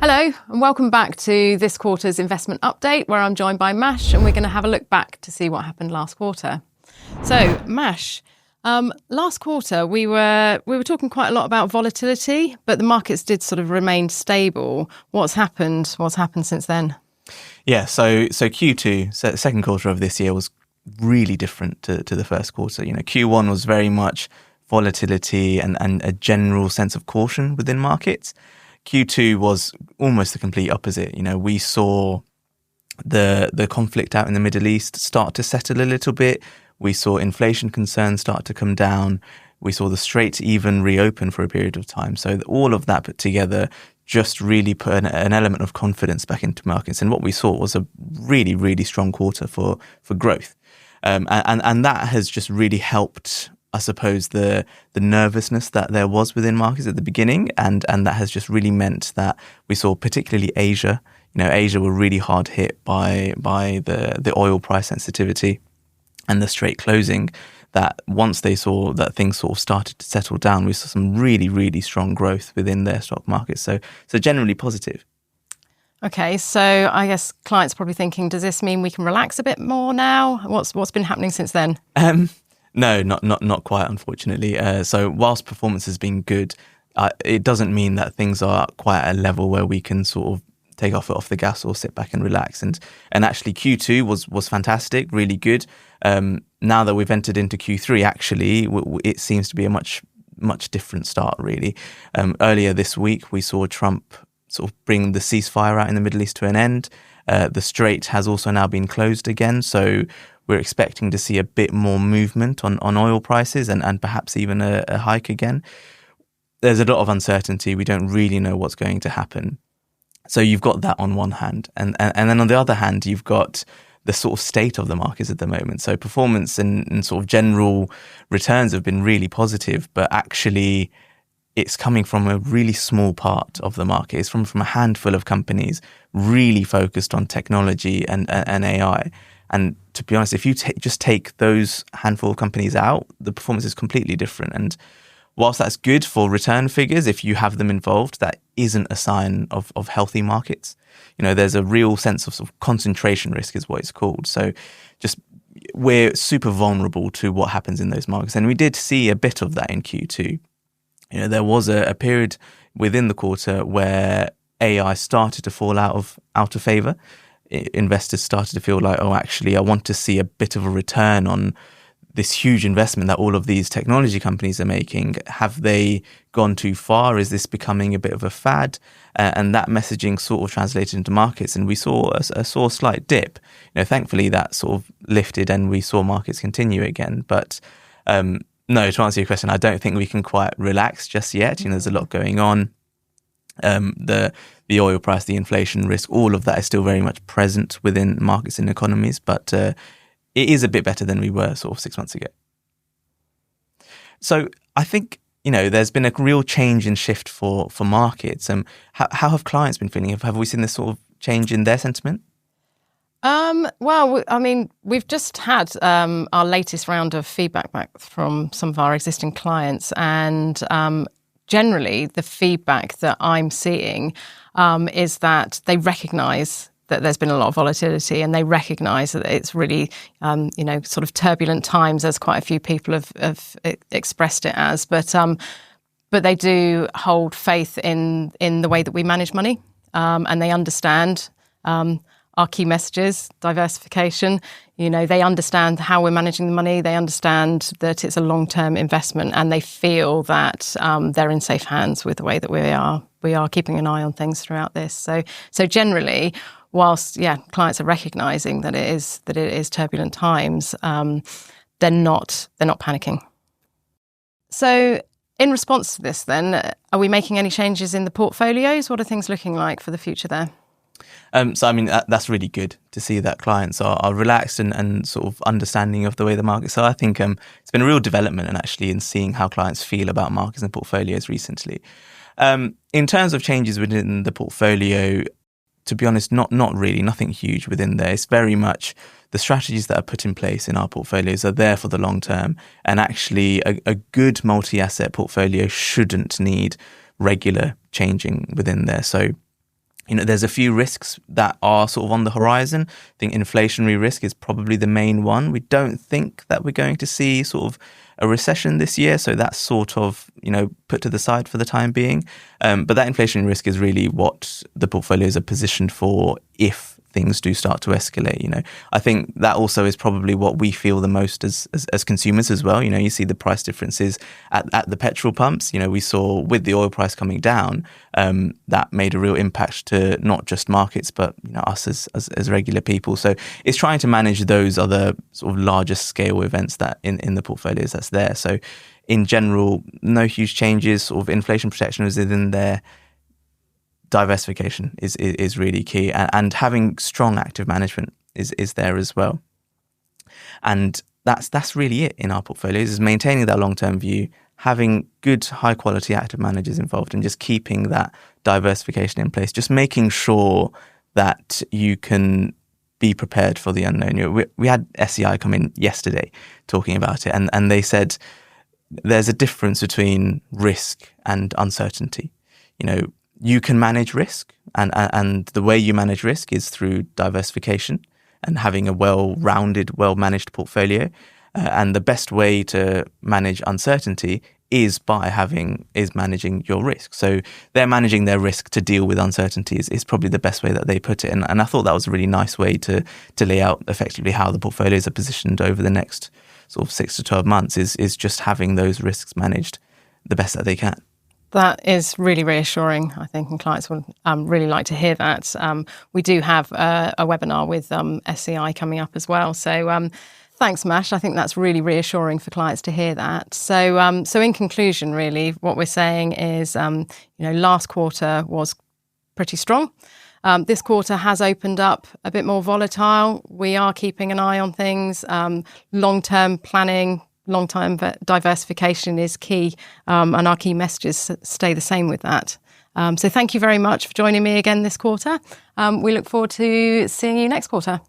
Hello and welcome back to this quarter's investment update, where I'm joined by Mash and we're going to have a look back to see what happened last quarter. So Mash, last quarter we were talking quite a lot about volatility, but the markets did sort of remain stable. What's happened since then? Yeah, so Q2, so the second quarter of this year, was really different to the first quarter. Q1 was very much volatility and a general sense of caution within markets. Q2 was almost the complete opposite. We saw the conflict out in the Middle East start to settle a little bit. We saw inflation concerns start to come down. We saw the Straits even reopen for a period of time. So all of that put together just really put an element of confidence back into markets. And what we saw was a really, really strong quarter for growth. And that has just really helped, I suppose, the nervousness that there was within markets at the beginning, and that has just really meant that we saw particularly Asia. Asia were really hard hit by the oil price sensitivity and the straight closing. That once they saw that things sort of started to settle down, we saw some really, really strong growth within their stock markets. So generally positive. Okay, so I guess clients are probably thinking, does this mean we can relax a bit more now? What's been happening since then? No, not quite, unfortunately. So whilst performance has been good, it doesn't mean that things are quite at a level where we can sort of take our foot off the gas or sit back and relax. And actually Q2 was fantastic, really good. Now that we've entered into Q3, actually, it seems to be a much different start, really. Earlier this week, we saw Trump sort of bring the ceasefire out in the Middle East to an end. The Strait has also now been closed again, so we're expecting to see a bit more movement on oil prices and perhaps even a hike again. There's a lot of uncertainty. We don't really know what's going to happen. So you've got that on one hand. And then on the other hand, you've got the sort of state of the markets at the moment. So performance and sort of general returns have been really positive, but actually it's coming from a really small part of the market. It's from a handful of companies really focused on technology and AI. And to be honest, if you just take those handful of companies out, the performance is completely different. And whilst that's good for return figures, if you have them involved, that isn't a sign of healthy markets. There's a real sense of sort of concentration risk is what it's called. So just we're super vulnerable to what happens in those markets. And we did see a bit of that in Q2. There was a period within the quarter where AI started to fall out of favor. Investors started to feel like, actually, I want to see a bit of a return on this huge investment that all of these technology companies are making. Have they gone too far? Is this becoming a bit of a fad? And that messaging sort of translated into markets, and we saw a slight dip. Thankfully that sort of lifted and we saw markets continue again. But no, to answer your question, I don't think we can quite relax just yet. There's a lot going on. The oil price, the inflation risk, all of that is still very much present within markets and economies, but it is a bit better than we were sort of 6 months ago. So I think, there's been a real change and shift for markets. How have clients been feeling? Have we seen this sort of change in their sentiment? Well, I mean, we've just had our latest round of feedback back from some of our existing clients, and generally the feedback that I'm seeing is that they recognise that there's been a lot of volatility, and they recognise that it's really, sort of turbulent times, as quite a few people have expressed it as. But they do hold faith in the way that we manage money, and they understand our key messages, diversification. They understand how we're managing the money. They understand that it's a long-term investment, and they feel that they're in safe hands with the way that we are keeping an eye on things throughout this. So generally, whilst clients are recognising that it is turbulent times, they're not panicking. So in response to this, then, are we making any changes in the portfolios? What are things looking like for the future there? So, I mean, that's really good to see that clients are relaxed and sort of understanding of the way the markets are. I think it's been a real development in seeing how clients feel about markets and portfolios recently. In terms of changes within the portfolio, to be honest, not really, nothing huge within there. It's very much the strategies that are put in place in our portfolios are there for the long term. And actually, a good multi-asset portfolio shouldn't need regular changing within there. So There's a few risks that are sort of on the horizon. I think inflationary risk is probably the main one. We don't think that we're going to see sort of a recession this year, so that's sort of, put to the side for the time being. But that inflationary risk is really what the portfolios are positioned for if things do start to escalate. I think that also is probably what we feel the most as consumers as well. You see the price differences at the petrol pumps. We saw with the oil price coming down, that made a real impact to not just markets, but us as regular people. So it's trying to manage those other sort of larger scale events that in the portfolios that's there. So in general, no huge changes. Sort of inflation protection is in there. Diversification is really key, and having strong active management is there as well. And that's really it in our portfolios, is maintaining that long-term view, having good high quality active managers involved, and just keeping that diversification in place, just making sure that you can be prepared for the unknown. We had SEI come in yesterday talking about it, and they said there's a difference between risk and uncertainty. You can manage risk, and the way you manage risk is through diversification and having a well-rounded, well-managed portfolio. And the best way to manage uncertainty is managing your risk. So they're managing their risk to deal with uncertainty is probably the best way that they put it. And I thought that was a really nice way to lay out effectively how the portfolios are positioned over the next sort of 6 to 12 months is just having those risks managed the best that they can. That is really reassuring, I think, and clients will really like to hear that. We do have a webinar with SEI coming up as well. So thanks, Mash. I think that's really reassuring for clients to hear that. So in conclusion, really, what we're saying is, last quarter was pretty strong. This quarter has opened up a bit more volatile. We are keeping an eye on things. Long-term planning, long-term diversification is key, and our key messages stay the same with that. So thank you very much for joining me again this quarter. We look forward to seeing you next quarter.